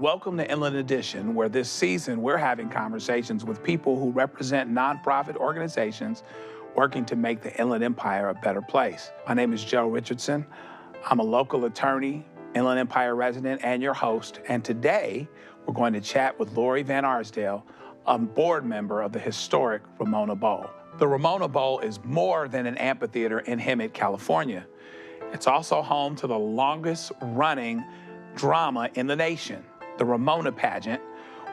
Welcome to Inland Edition, where this season we're having conversations with people who represent nonprofit organizations working to make the Inland Empire a better place. My name is Joe Richardson. I'm a local attorney, Inland Empire resident, and your host. And today we're going to chat with Lori Van Arsdale, a board member of the historic Ramona Bowl. The Ramona Bowl is more than an amphitheater in Hemet, California. It's also home to the longest running drama in the nation, the Ramona Pageant,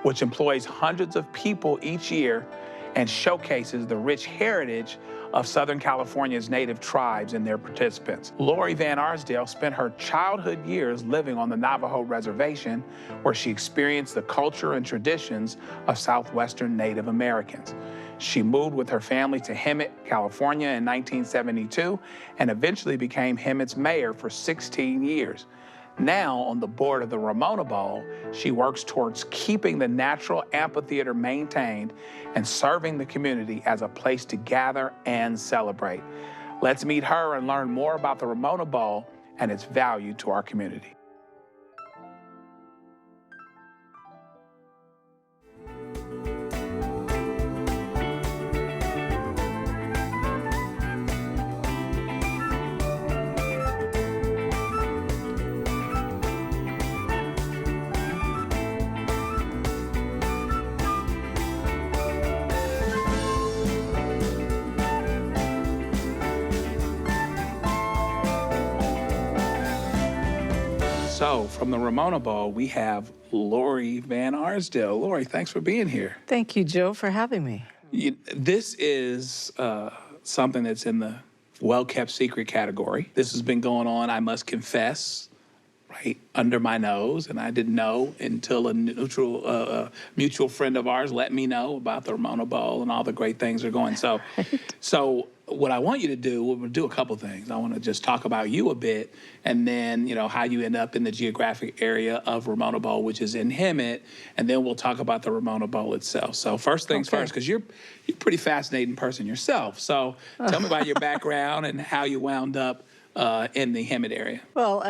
which employs hundreds of people each year and showcases the rich heritage of Southern California's native tribes and their participants. Lori Van Arsdale spent her childhood years living on the Navajo Reservation, where she experienced the culture and traditions of Southwestern Native Americans. She moved with her family to Hemet, California in 1972 and eventually became Hemet's mayor for 16 years. Now, on the board of the Ramona Bowl, she works towards keeping the natural amphitheater maintained and serving the community as a place to gather and celebrate. Let's meet her and learn more about the Ramona Bowl and its value to our community. So, from the Ramona Bowl, we have Lori Van Arsdale. Lori, thanks for being here. Thank you, Joe, for having me. This is something that's in the well-kept secret category. This has been going on, I must confess, right under my nose, and I didn't know until a mutual friend of ours let me know about the Ramona Bowl and all the great things are going. So, so what I want you to do, we'll do a couple things. I want to just talk about you a bit, and then, how you end up in the geographic area of Ramona Bowl, which is in Hemet, and then we'll talk about the Ramona Bowl itself. So first things first, because you're a pretty fascinating person yourself. So tell me about your background and how you wound up in the Hemet area. Well,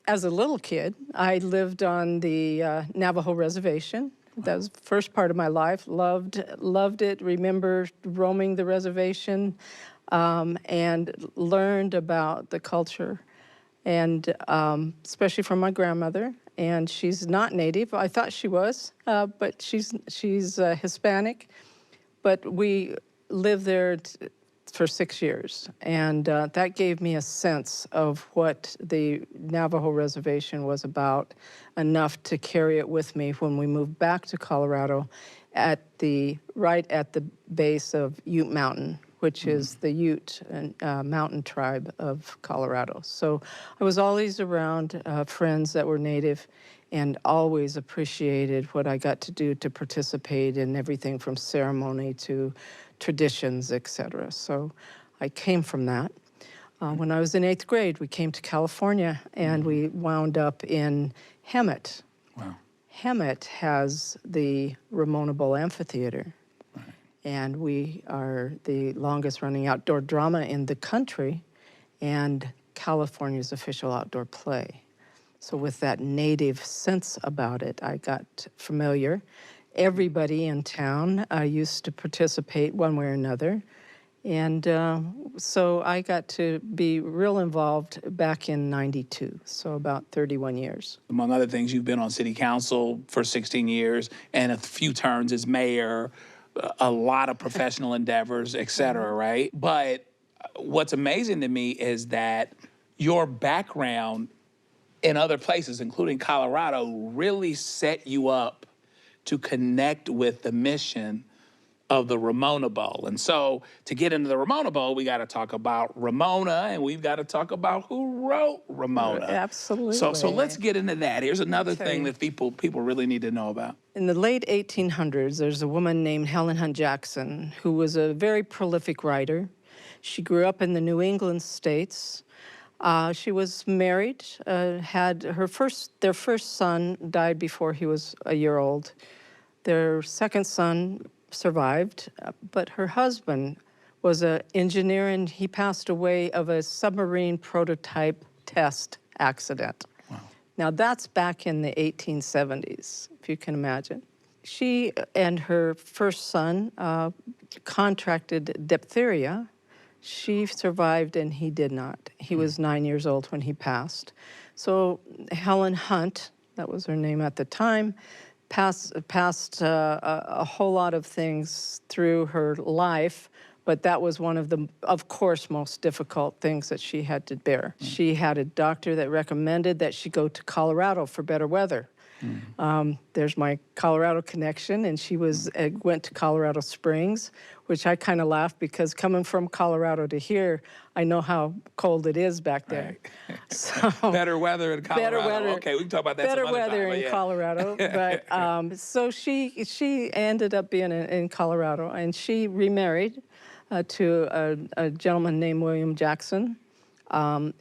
as a little kid, I lived on the Navajo Reservation. That was the first part of my life. Loved it. Remember roaming the reservation, and learned about the culture, and especially from my grandmother. And she's not Native. I thought she was, but she's Hispanic. But we lived there for 6 years, and that gave me a sense of what the Navajo Reservation was about, enough to carry it with me when we moved back to Colorado right at the base of Ute Mountain, which is the Ute mountain tribe of Colorado. So I was always around friends that were Native and always appreciated what I got to do to participate in everything from ceremony to traditions, etc. So I came from that. When I was in 8th grade, we came to California and we wound up in Hemet. Wow. Hemet has the Ramona Bowl Amphitheater. Right. And we are the longest running outdoor drama in the country and California's official outdoor play. So with that native sense about it, I got familiar. Everybody in town used to participate one way or another. And so I got to be real involved back in '92, so about 31 years. Among other things, you've been on city council for 16 years and a few terms as mayor, a lot of professional endeavors, et cetera, right? But what's amazing to me is that your background in other places, including Colorado, really set you up to connect with the mission of the Ramona Bowl. And so to get into the Ramona Bowl, we got to talk about Ramona, and we've got to talk about who wrote Ramona. Absolutely. So let's get into that. Here's another thing that people really need to know about. In the late 1800s, there's a woman named Helen Hunt Jackson who was a very prolific writer. She grew up in the New England states. She was married, had their first son died before he was a year old. Their second son survived, but her husband was an engineer, and he passed away of a submarine prototype test accident. Wow. Now, that's back in the 1870s, if you can imagine. She and her first son contracted diphtheria. She survived and he did not. He was 9 years old when he passed. So Helen Hunt, that was her name at the time, passed a whole lot of things through her life, but that was one of the, of course, most difficult things that she had to bear. She had a doctor that recommended that she go to Colorado for better weather. There's my Colorado connection, and she went to Colorado Springs, which I kind of laugh because coming from Colorado to here, I know how cold it is back there. Right. So Better weather in Colorado. better weather. Okay, we can talk about that Better some other weather time, in yeah. Colorado, but so she ended up being in Colorado, and she remarried to a gentleman named William Jackson.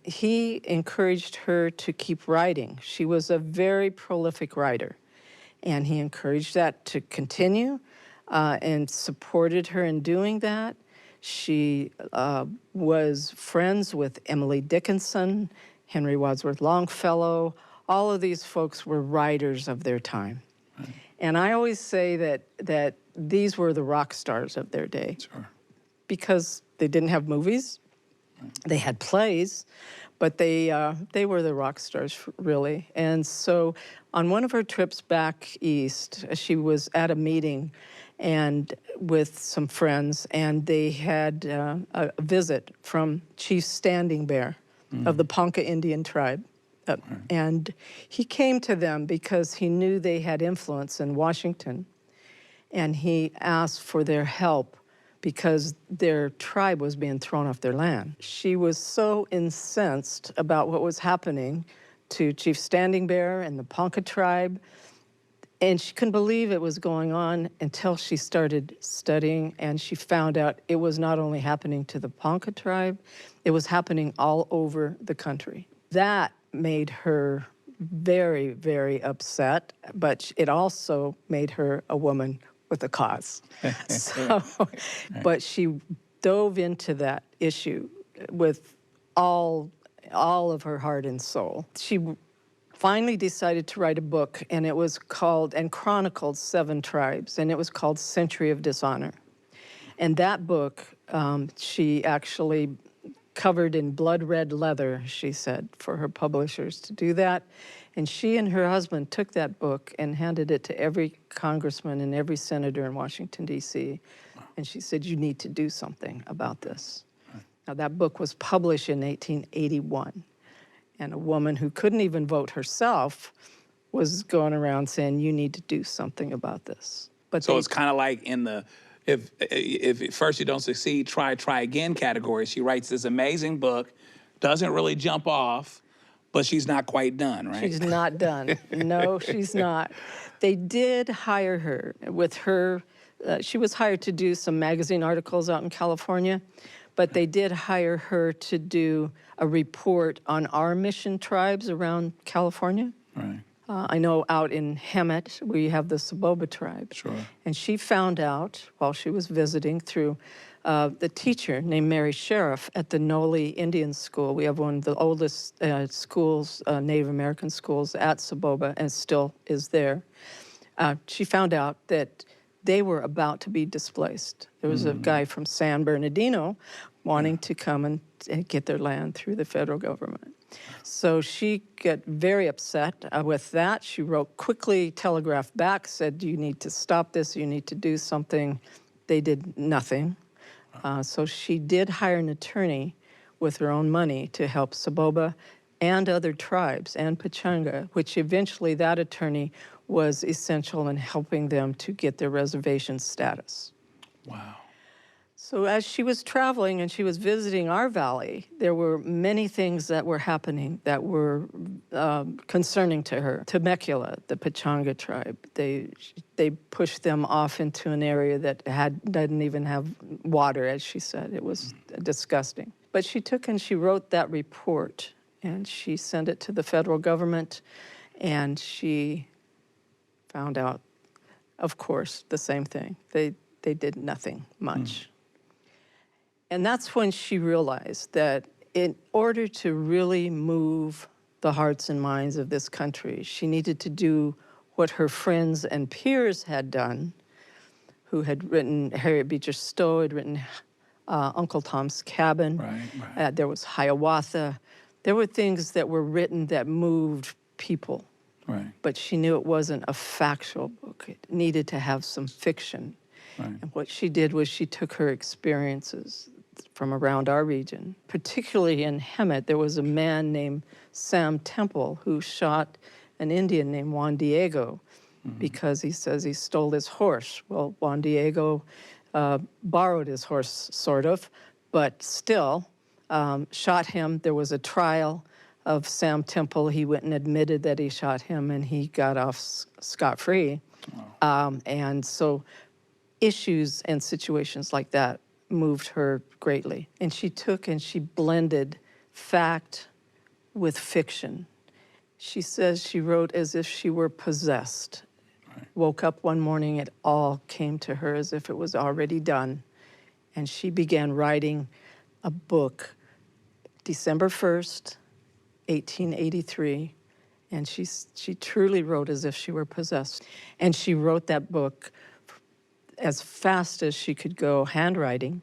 He encouraged her to keep writing. She was a very prolific writer, and he encouraged that to continue and supported her in doing that. She was friends with Emily Dickinson, Henry Wadsworth Longfellow. All of these folks were writers of their time. Right. And I always say that these were the rock stars of their day. Sure. Because they didn't have movies. They had plays, but they were the rock stars, really. And so on one of her trips back east, she was at a meeting and with some friends, and they had a visit from Chief Standing Bear of the Ponca Indian tribe. And he came to them because he knew they had influence in Washington, and he asked for their help because their tribe was being thrown off their land. She was so incensed about what was happening to Chief Standing Bear and the Ponca tribe, and she couldn't believe it was going on until she started studying, and she found out it was not only happening to the Ponca tribe, it was happening all over the country. That made her very, very upset, but it also made her a woman with a cause. So, but she dove into that issue with all of her heart and soul. She finally decided to write a book, and it was called, and chronicled 7 tribes, and it was called Century of Dishonor. And that book, she actually covered in blood red leather, she said, for her publishers to do that. And she and her husband took that book and handed it to every congressman and every senator in Washington, D.C. And she said, you need to do something about this. Now, that book was published in 1881. And a woman who couldn't even vote herself was going around saying, you need to do something about this. But so it's kind of like in the, if at first you don't succeed, try again category. She writes this amazing book, doesn't really jump off, but she's not quite done, right? She's not done. No, she's not. They did hire her. With her, she was hired to do some magazine articles out in California, but they did hire her to do a report on our mission tribes around California. Right. I know out in Hemet, we have the Saboba tribe. Sure. And she found out while she was visiting through the teacher named Mary Sheriff at the Noli Indian School. We have one of the oldest schools, Native American schools at Saboba, and still is there. She found out that they were about to be displaced. There was a guy from San Bernardino wanting to come and get their land through the federal government. So she got very upset with that. She wrote quickly, telegraphed back, said, you need to stop this, you need to do something. They did nothing. So she did hire an attorney with her own money to help Saboba and other tribes and Pechanga, which eventually that attorney was essential in helping them to get their reservation status. Wow. So as she was traveling and she was visiting our valley, there were many things that were happening that were concerning to her. Temecula, the Pechanga tribe, they pushed them off into an area that didn't even have water, as she said. It was disgusting. But she took and she wrote that report, and she sent it to the federal government, and she found out, of course, the same thing. They did nothing much. And that's when she realized that in order to really move the hearts and minds of this country. She needed to do what her friends and peers had done, who had written, Harriet Beecher Stowe had written Uncle Tom's Cabin. Right. There was Hiawatha. There were things that were written that moved people. Right. But she knew it wasn't a factual book. It needed to have some fiction. Right. And what she did was she took her experiences from around our region. Particularly in Hemet, there was a man named Sam Temple who shot an Indian named Juan Diego because he says he stole his horse. Well, Juan Diego borrowed his horse, sort of, but still shot him. There was a trial of Sam Temple. He went and admitted that he shot him, and he got off scot-free. And so issues and situations like that moved her greatly. And she took and she blended fact with fiction. She says she wrote as if she were possessed. Right. Woke up one morning, it all came to her as if it was already done. And she began writing a book December 1st, 1883. And she truly wrote as if she were possessed. And she wrote that book as fast as she could go, handwriting,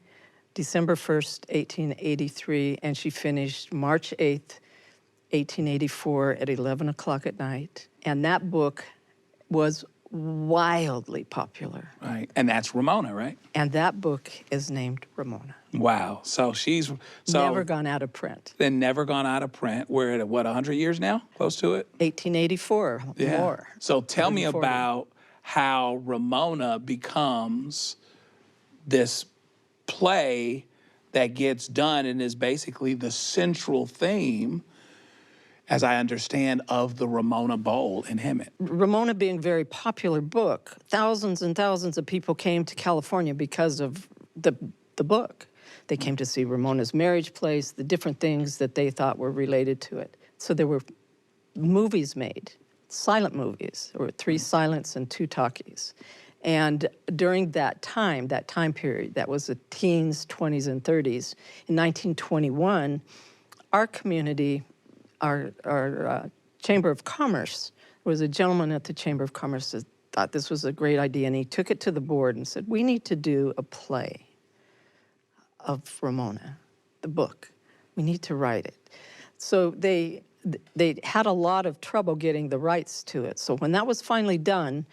December 1st, 1883, and she finished March 8th, 1884 at 11 o'clock at night. And that book was wildly popular. Right. And that's Ramona, right? And that book is named Ramona. Wow. So she's never gone out of print. Then never gone out of print. We're at, what, 100 years now? Close to it? 1884, more. So tell me 140. about how Ramona becomes this play that gets done and is basically the central theme, as I understand, of the Ramona Bowl in Hemet. Ramona being a very popular book, thousands and thousands of people came to California because of the book. They came to see Ramona's marriage place, the different things that they thought were related to it. So there were movies made, silent movies. There were 3 silents and 2 talkies. And during that time period, that was the teens, 20s, and 30s, in 1921, our community, our Chamber of Commerce, there was a gentleman at the Chamber of Commerce that thought this was a great idea, and he took it to the board and said, we need to do a play of Ramona, the book. We need to write it. So they had a lot of trouble getting the rights to it. So when that was finally done,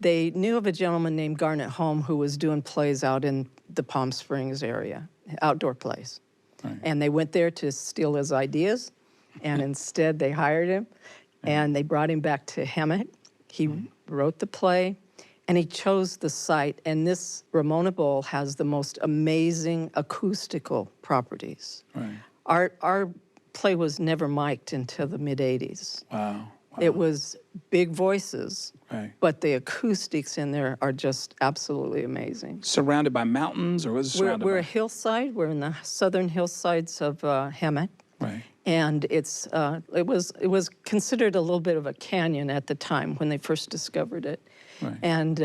they knew of a gentleman named Garnet Home who was doing plays out in the Palm Springs area, outdoor plays. Right. And they went there to steal his ideas, and instead they hired him, and they brought him back to Hemet. He wrote the play, and he chose the site, and this Ramona Bowl has the most amazing acoustical properties. Right. Our play was never mic'd until the mid-'80s. Wow. It was big voices, right, but the acoustics in there are just absolutely amazing. Surrounded by mountains, or was it surrounded We're by? a hillside. We're in the southern hillsides of Hemet. Right. And it was considered a little bit of a canyon at the time when they first discovered it. Right. And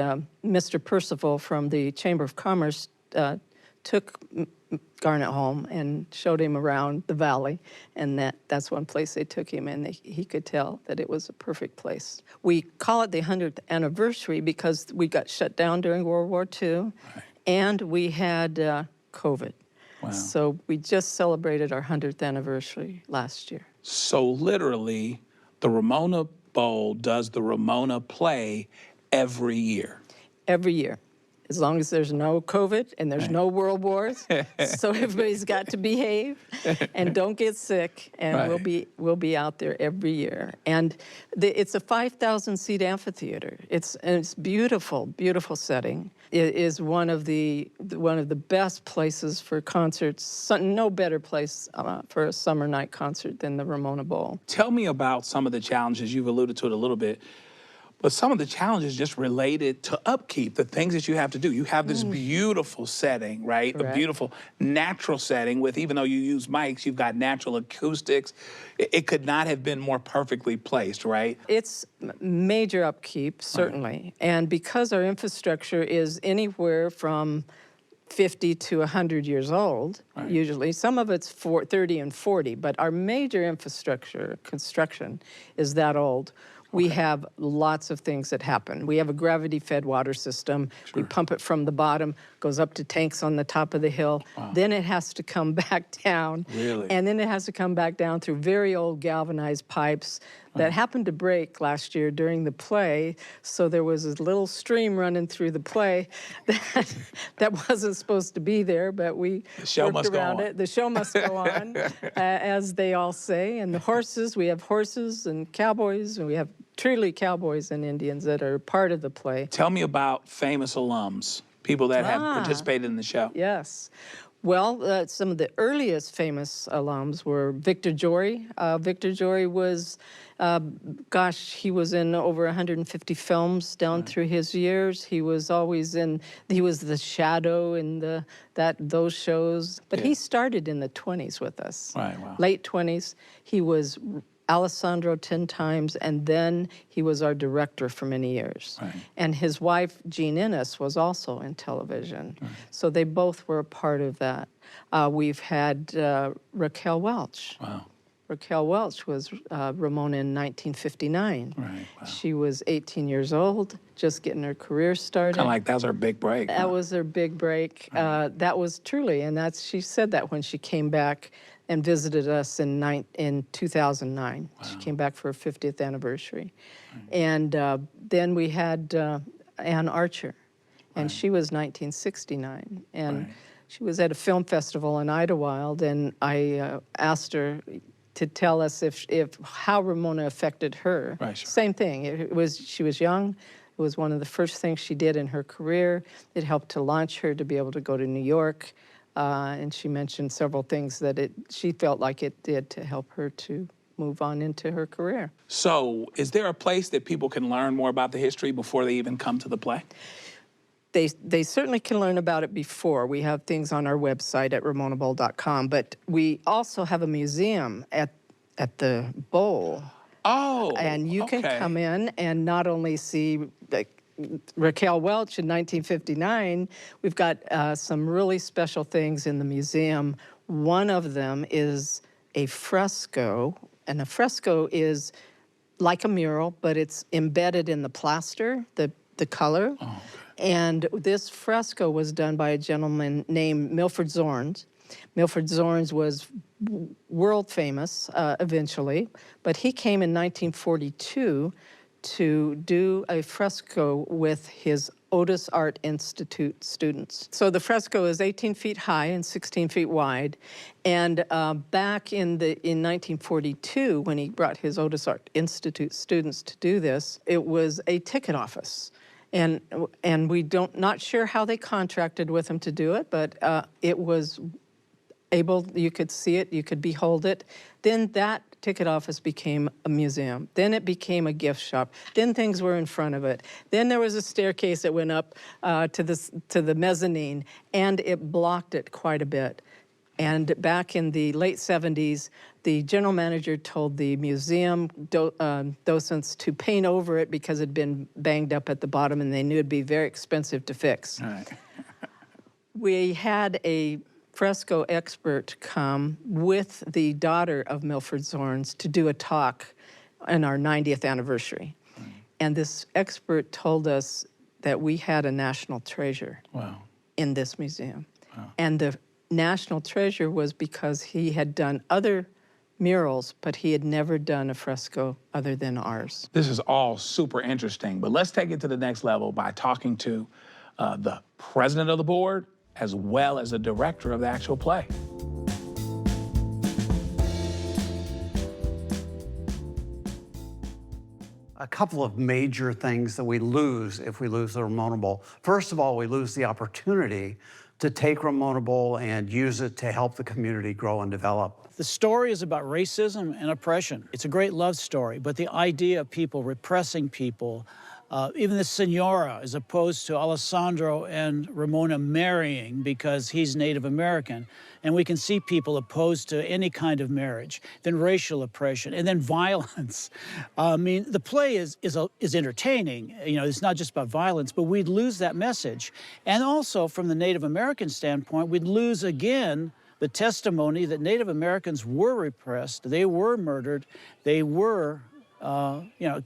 Mr. Percival from the Chamber of Commerce took Garnet home and showed him around the valley, and that's one place they took him, and he could tell that it was a perfect place. We call it the 100th anniversary because we got shut down during World War II, right, and we had COVID. Wow. So we just celebrated our 100th anniversary last year. So literally, the Ramona Bowl does the Ramona play every year. Every year. As long as there's no COVID and there's no world wars, so everybody's got to behave and don't get sick, and right, we'll be out there every year. And it's a 5,000-seat amphitheater. It's beautiful, beautiful setting. It is one of the best places for concerts. No better place for a summer night concert than the Ramona Bowl. Tell me about some of the challenges. You've alluded to it a little bit. But some of the challenges just related to upkeep, the things that you have to do. You have this beautiful setting, right? Correct. A beautiful natural setting with, even though you use mics, you've got natural acoustics. It could not have been more perfectly placed, right? It's major upkeep, certainly. Right. And because our infrastructure is anywhere from 50 to 100 years old, usually. Some of it's 30 and 40, but our major infrastructure construction is that old. We have lots of things that happen. We have a gravity-fed water system. We pump it from the bottom, goes up to tanks on the top of the hill. Then it has to come back down. Really? And then it has to come back down through very old galvanized pipes that happened to break last year during the play. So there was a little stream running through the play that wasn't supposed to be there, but we worked around it. The show must go on, as they all say. And the horses, we have horses and cowboys, and we have truly cowboys and Indians that are part of the play. Tell me about famous alums, people that have participated in the show. Yes. Well, some of the earliest famous alums were Victor Jory. Victor Jory was, he was in over 150 films down through his years. He was always he was the shadow in those shows. But he started in the 20s with us. Right, wow. Late 20s. He was Alessandro 10 times, and then he was our director for many years. Right. And his wife, Jean Innes, was also in television. So they both were a part of that. We've had Raquel Welch. Wow. Raquel Welch was Ramona in 1959. Right, wow. She was 18 years old, just getting her career started. Kind of like that was her big break. That was her big break. That was truly, and she said that when she came back and visited us in 2009. Wow. She came back for her 50th anniversary. And then we had Ann Archer, and she was 1969. And she was at a film festival in Idlewild, and I asked her to tell us how Ramona affected her. Right, sure. Same thing. She was young. It was one of the first things she did in her career. It helped to launch her to be able to go to New York. And she mentioned several things that she felt like it did to help her to move on into her career. So is there a place that people can learn more about the history before they even come to the play? They certainly can learn about it before. We have things on our website at ramonabowl.com, but we also have a museum at the Bowl. Oh, and you can come in and not only see Raquel Welch in 1959, we've got some really special things in the museum. One of them is a fresco, and a fresco is like a mural, but it's embedded in the plaster, the color. Oh, okay. And this fresco was done by a gentleman named Milford Zorns. Milford Zorns was world famous eventually, but he came in 1942 to do a fresco with his Otis Art Institute students. So the fresco is 18 feet high and 16 feet wide. And back in 1942, when he brought his Otis Art Institute students to do this, it was a ticket office. And we not sure how they contracted with him to do it, but it was you could see it, you could behold it. Then that ticket office became a museum. Then it became a gift shop. Then things were in front of it. Then there was a staircase that went up to the mezzanine, and it blocked it quite a bit. And back in the late 70s, the general manager told the museum docents to paint over it because it had been banged up at the bottom, and they knew it'd be very expensive to fix. Right. We had a fresco expert come with the daughter of Milford Zorns to do a talk on our 90th anniversary. And this expert told us that we had a national treasure in this museum. Wow. And the national treasure was because he had done other murals, but he had never done a fresco other than ours. This is all super interesting, but let's take it to the next level by talking to the president of the board as well as the director of the actual play. A couple of major things that we lose if we lose the Ramona Bowl. First of all, we lose the opportunity to take Ramona Bowl and use it to help the community grow and develop. The story is about racism and oppression. It's a great love story, but the idea of people repressing people, Even the Senora is opposed to Alessandro and Ramona marrying because he's Native American. And we can see people opposed to any kind of marriage, then racial oppression, and then violence. I mean, the play is entertaining. You know, it's not just about violence, but we'd lose that message. And also, from the Native American standpoint, we'd lose again the testimony that Native Americans were repressed, they were murdered, they were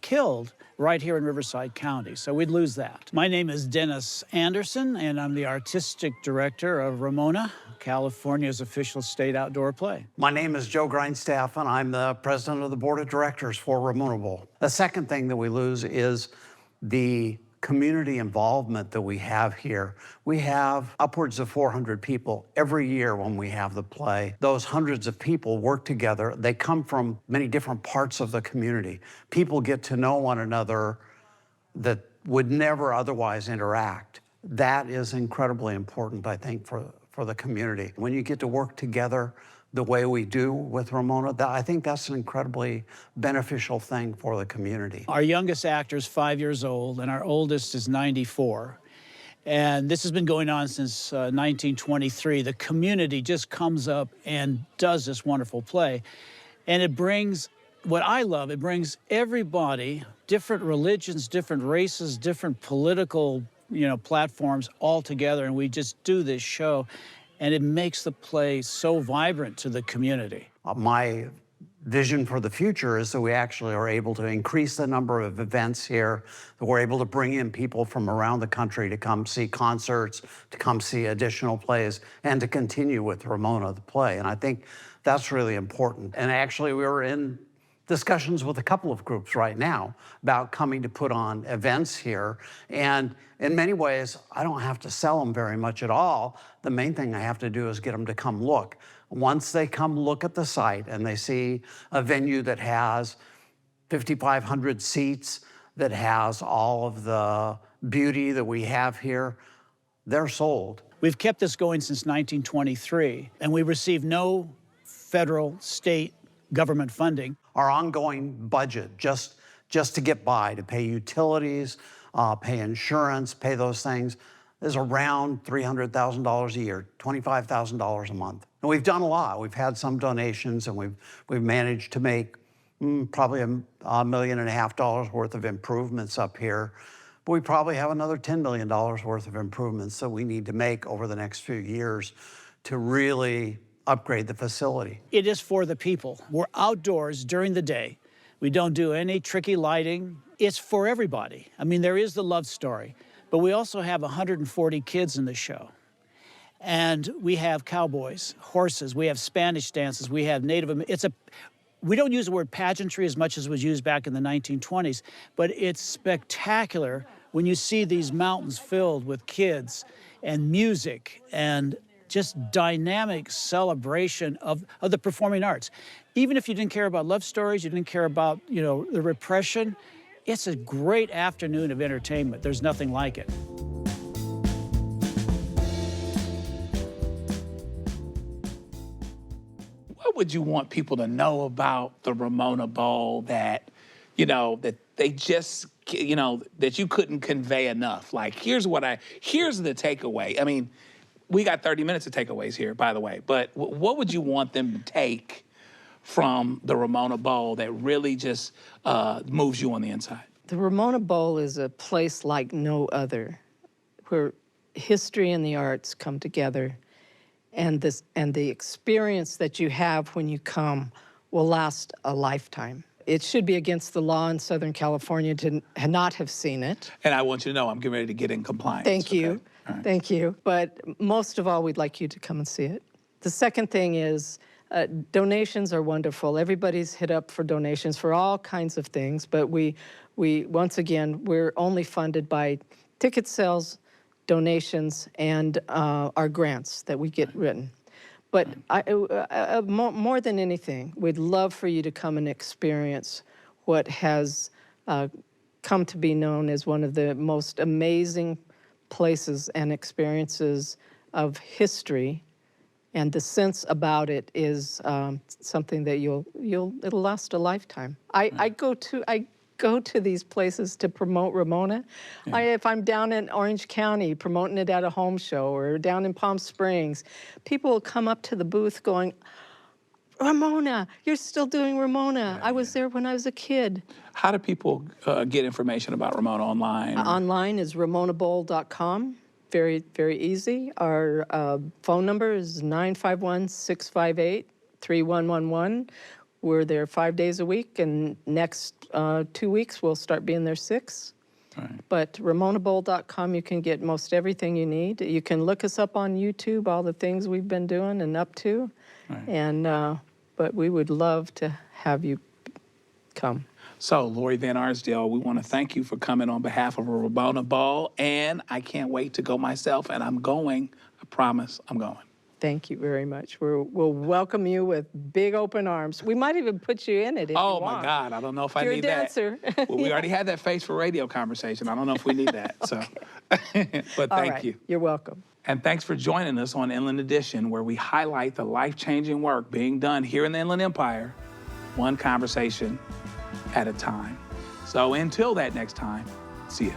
killed right here in Riverside County. So we'd lose that. My name is Dennis Anderson, and I'm the artistic director of Ramona, California's official state outdoor play. My name is Joe Grindstaff, and I'm the president of the board of directors for Ramona Bowl. The second thing that we lose is the community involvement that we have here. We have upwards of 400 people every year when we have the play. Those hundreds of people work together. They come from many different parts of the community. People get to know one another that would never otherwise interact. That is incredibly important, I think, for the community. When you get to work together the way we do with Ramona, I think that's an incredibly beneficial thing for the community. Our youngest actor is 5 years old, and our oldest is 94. And this has been going on since 1923. The community just comes up and does this wonderful play. And it brings, what I love, it brings everybody, different religions, different races, different political, platforms all together, and we just do this show. And it makes the play so vibrant to the community. My vision for the future is that we actually are able to increase the number of events here, that we're able to bring in people from around the country to come see concerts, to come see additional plays, and to continue with Ramona, the play. And I think that's really important. And actually, we were in discussions with a couple of groups right now about coming to put on events here. And in many ways, I don't have to sell them very much at all. The main thing I have to do is get them to come look. Once they come look at the site and they see a venue that has 5,500 seats, that has all of the beauty that we have here, they're sold. We've kept this going since 1923, and we receive no federal, state, government funding. Our ongoing budget, just to get by, to pay utilities, pay insurance, pay those things, is around $300,000 a year, $25,000 a month. And we've done a lot. We've had some donations, and we've managed to make probably $1.5 million worth of improvements up here. But we probably have another $10 million worth of improvements that we need to make over the next few years to really upgrade the facility. It is for the people. We're outdoors during the day. We don't do any tricky lighting. It's for everybody. I mean, there is the love story, but we also have 140 kids in the show. And we have cowboys, horses, we have Spanish dances, we have Native, we don't use the word pageantry as much as was used back in the 1920s, but it's spectacular when you see these mountains filled with kids and music and just dynamic celebration of the performing arts. Even if you didn't care about love stories, you didn't care about, the repression, it's a great afternoon of entertainment. There's nothing like it. What would you want people to know about the Ramona Bowl that, that they just, that you couldn't convey enough? Like, here's the takeaway. I mean, we got 30 minutes of takeaways here, by the way, but what would you want them to take from the Ramona Bowl that really just moves you on the inside? The Ramona Bowl is a place like no other, where history and the arts come together, and the experience that you have when you come will last a lifetime. It should be against the law in Southern California to not have seen it. And I want you to know I'm getting ready to get in compliance. Thank you. Okay? All right. Thank you. But most of all, we'd like you to come and see it. The second thing is donations are wonderful. Everybody's hit up for donations for all kinds of things, but we once again, we're only funded by ticket sales, donations, and our grants that we get written. But more than anything, we'd love for you to come and experience what has come to be known as one of the most amazing places and experiences of history, and the sense about it is something that it'll last a lifetime. I go to these places to promote Ramona. If I'm down in Orange County promoting it at a home show or down in Palm Springs, people will come up to the booth going, Ramona, you're still doing Ramona. I was there when I was a kid. How do people get information about Ramona online? Online is ramonabowl.com. Very, very easy. Our phone number is 951-658-3111. We're there 5 days a week, and next 2 weeks we'll start being there 6. Right. But ramonabowl.com, you can get most everything you need. You can look us up on YouTube, all the things we've been doing and up to. Right. And but we would love to have you come. So, Lori Van Arsdale, we want to thank you for coming on behalf of Ramona Bowl, and I can't wait to go myself, and I'm going. I promise I'm going. Thank you very much. We'll welcome you with big open arms. We might even put you in it if you want. Oh, my God. I don't know if I You're a need dancer. that. Well, we already had that face for radio conversation. I don't know if we need that. So, but All thank right. you. You're welcome. And thanks for joining us on Inland Edition, where we highlight the life-changing work being done here in the Inland Empire, one conversation at a time. So until that next time, see ya.